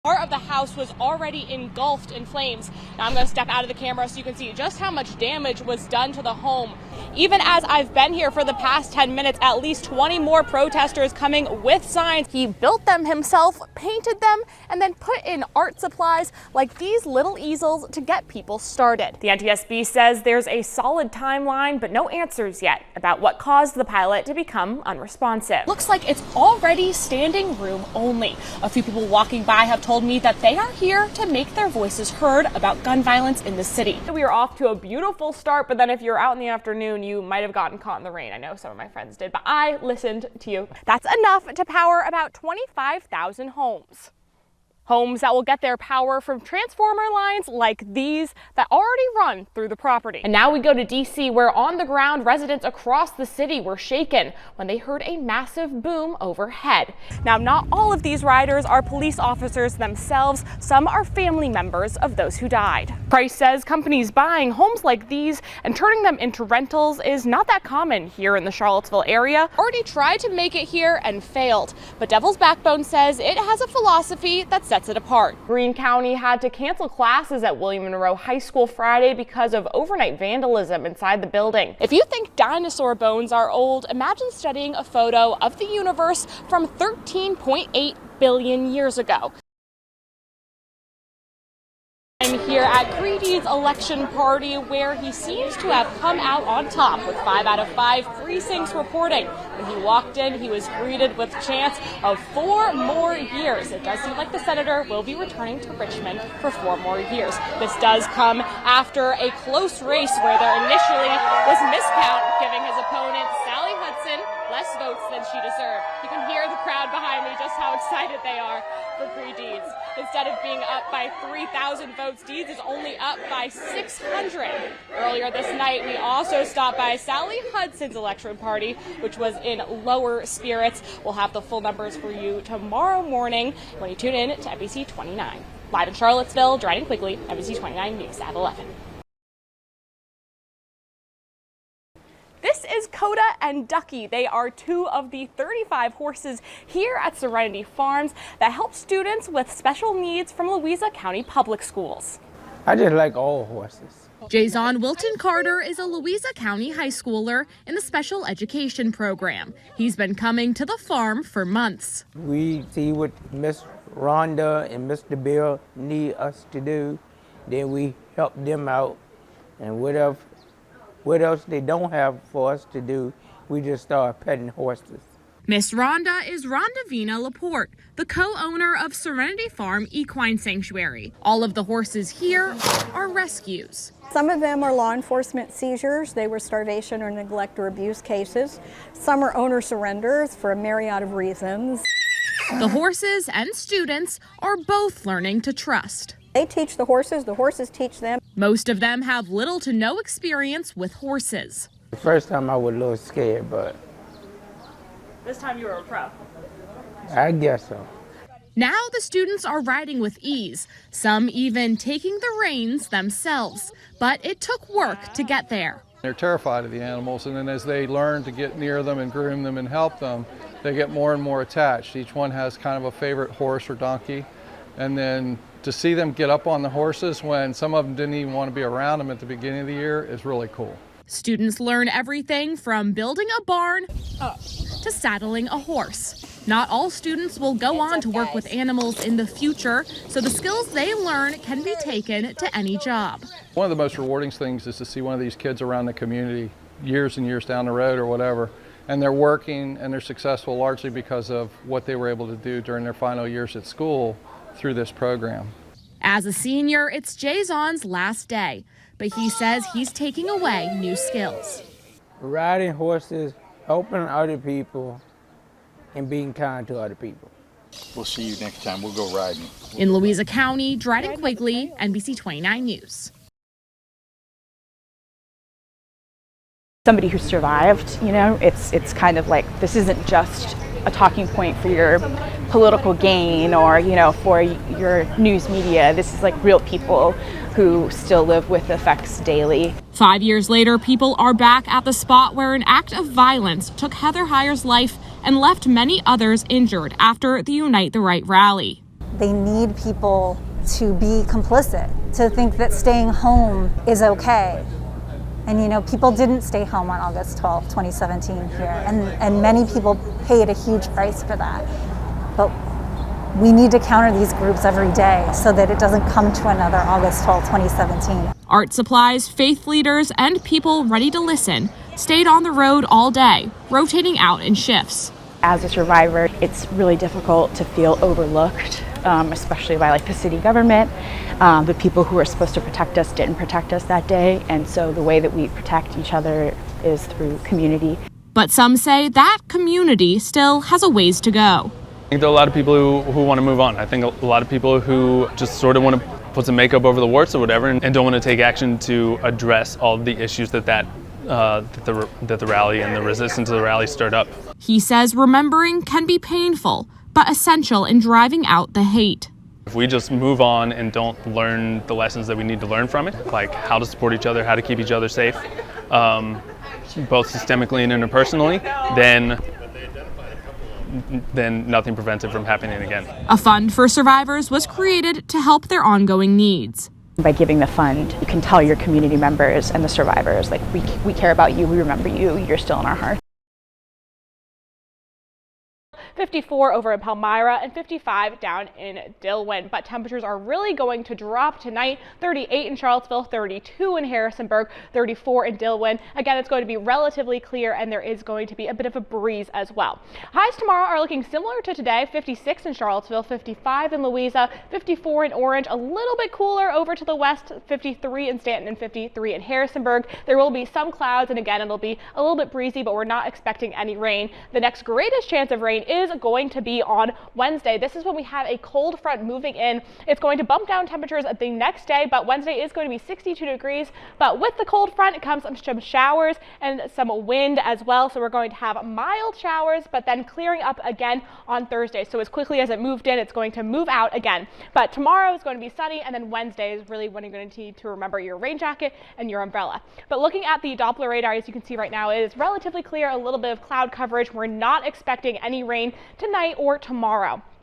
Part of the house was already engulfed in flames. Now I'm going to step out of the camera so you can see just how much damage was done to the home. Even as I've been here for the past 10 minutes, at least 20 more protesters coming with signs. He built them himself, painted them, and then put in art supplies like these little easels to get people started. The NTSB says there's a solid timeline, but no answers yet about what caused the pilot to become unresponsive. Looks like it's already standing room only. A few people walking by have told me that they are here to make their voices heard about gun violence in the city. We are off to a beautiful start, but then if you're out in the afternoon, you might have gotten caught in the rain. I know some of my friends did, but I listened to you. That's enough to power about 25,000 homes. Homes that will get their power from transformer lines like these that already run through the property. And now we go to DC, where on the ground residents across the city were shaken when they heard a massive boom overhead. Now, not all of these riders are police officers themselves. Some are family members of those who died. Price says companies buying homes like these and turning them into rentals is not that common here in the Charlottesville area. Already tried to make it here and failed, but Devil's Backbone says it has a philosophy that sets it apart. Greene County had to cancel classes at William Monroe High School Friday because of overnight vandalism inside the building. If you think dinosaur bones are old, imagine studying a photo of the universe from 13.8 billion years ago. I'm here at Creedy's election party, where he seems to have come out on top with 5 out of 5 precincts reporting. When he walked in, he was greeted with chants of 4 more years. It does seem like the senator will be returning to Richmond for 4 more years. This does come after a close race where there initially was miscount, giving his opponent, Sally Hudson, less votes than she deserved. You can hear the crowd behind me just how excited they are for Free Deeds. Instead of being up by 3,000 votes, Deeds is only up by 600. Earlier this night, we also stopped by Sally Hudson's election party, which was in lower spirits. We'll have the full numbers for you tomorrow morning when you tune in to NBC 29. Live in Charlottesville, Dryden Quigley, NBC 29 News at 11. This is Coda and Ducky. They are 2 of the 35 horses here at Serenity Farms that help students with special needs from Louisa County Public Schools. I just like all horses. Jason Wilton Carter is a Louisa County high schooler in the special education program. He's been coming to the farm for months. We see what Miss Rhonda and Mr. Bill need us to do. Then we help them out, and what else they don't have for us to do, we just start petting horses. Miss Rhonda is Rhonda Vina Laporte, the co-owner of Serenity Farm Equine Sanctuary. All of the horses here are rescues. Some of them are law enforcement seizures. They were starvation or neglect or abuse cases. Some are owner surrenders for a myriad of reasons. The horses and students are both learning to trust. They teach the horses teach them. Most of them have little to no experience with horses. The first time I was a little scared, but This time you were a pro. I guess so. Now the students are riding with ease, some even taking the reins themselves. But it took work to get there. They're terrified of the animals, and then as they learn to get near them and groom them and help them, they get more and more attached. Each one has kind of a favorite horse or donkey, and then to see them get up on the horses when some of them didn't even want to be around them at the beginning of the year is really cool. Students learn everything from building a barn to saddling a horse. Not all students will go on to work with animals in the future, so the skills they learn can be taken to any job. One of the most rewarding things is to see one of these kids around the community years and years down the road or whatever, and they're working and they're successful largely because of what they were able to do during their final years at school through this program. As a senior, it's Jason's last day, but he says he's taking away new skills. Riding horses, helping other people, and being kind to other people. We'll see you next time. We'll go riding. In Louisa County, Dryden Quigley, NBC 29 News. Somebody who survived, you know, it's kind of like, this isn't just a talking point for your political gain or, you know, for your news media. This is like real people who still live with the effects daily. 5 years later, people are back at the spot where an act of violence took Heather Heyer's life and left many others injured after the Unite the Right rally. They need people to be complicit, to think that staying home is okay. And you know, people didn't stay home on August 12, 2017 here, and many people paid a huge price for that. But we need to counter these groups every day so that it doesn't come to another August 12, 2017. Art supplies, faith leaders, and people ready to listen stayed on the road all day, rotating out in shifts. As a survivor, it's really difficult to feel overlooked, especially by the city government. The people who are supposed to protect us didn't protect us that day, and so the way that we protect each other is through community. But some say that community still has a ways to go. I think there are a lot of people who want to move on. I think a lot of people who just sort of want to put some makeup over the warts or whatever and don't want to take action to address all the issues that the rally and the resistance to the rally stirred up. He says remembering can be painful, but essential in driving out the hate. If we just move on and don't learn the lessons that we need to learn from it, like how to support each other, how to keep each other safe, both systemically and interpersonally, then nothing prevents it from happening again. A fund for survivors was created to help their ongoing needs. By giving the fund, you can tell your community members and the survivors, we care about you, we remember you, you're still in our hearts. 54 over in Palmyra and 55 down in Dillwyn. But temperatures are really going to drop tonight. 38 in Charlottesville, 32 in Harrisonburg, 34 in Dillwyn. Again, it's going to be relatively clear and there is going to be a bit of a breeze as well. Highs tomorrow are looking similar to today. 56 in Charlottesville, 55 in Louisa, 54 in Orange, a little bit cooler over to the west, 53 in Stanton and 53 in Harrisonburg. There will be some clouds and again, it'll be a little bit breezy, but we're not expecting any rain. The next greatest chance of rain is going to be on Wednesday. This is when we have a cold front moving in. It's going to bump down temperatures the next day, but Wednesday is going to be 62 degrees. But with the cold front, it comes some showers and some wind as well. So we're going to have mild showers, but then clearing up again on Thursday. So as quickly as it moved in, it's going to move out again. But tomorrow is going to be sunny, and then Wednesday is really when you're going to need to remember your rain jacket and your umbrella. But looking at the Doppler radar, as you can see right now, it is relatively clear, a little bit of cloud coverage. We're not expecting any rain tonight or tomorrow.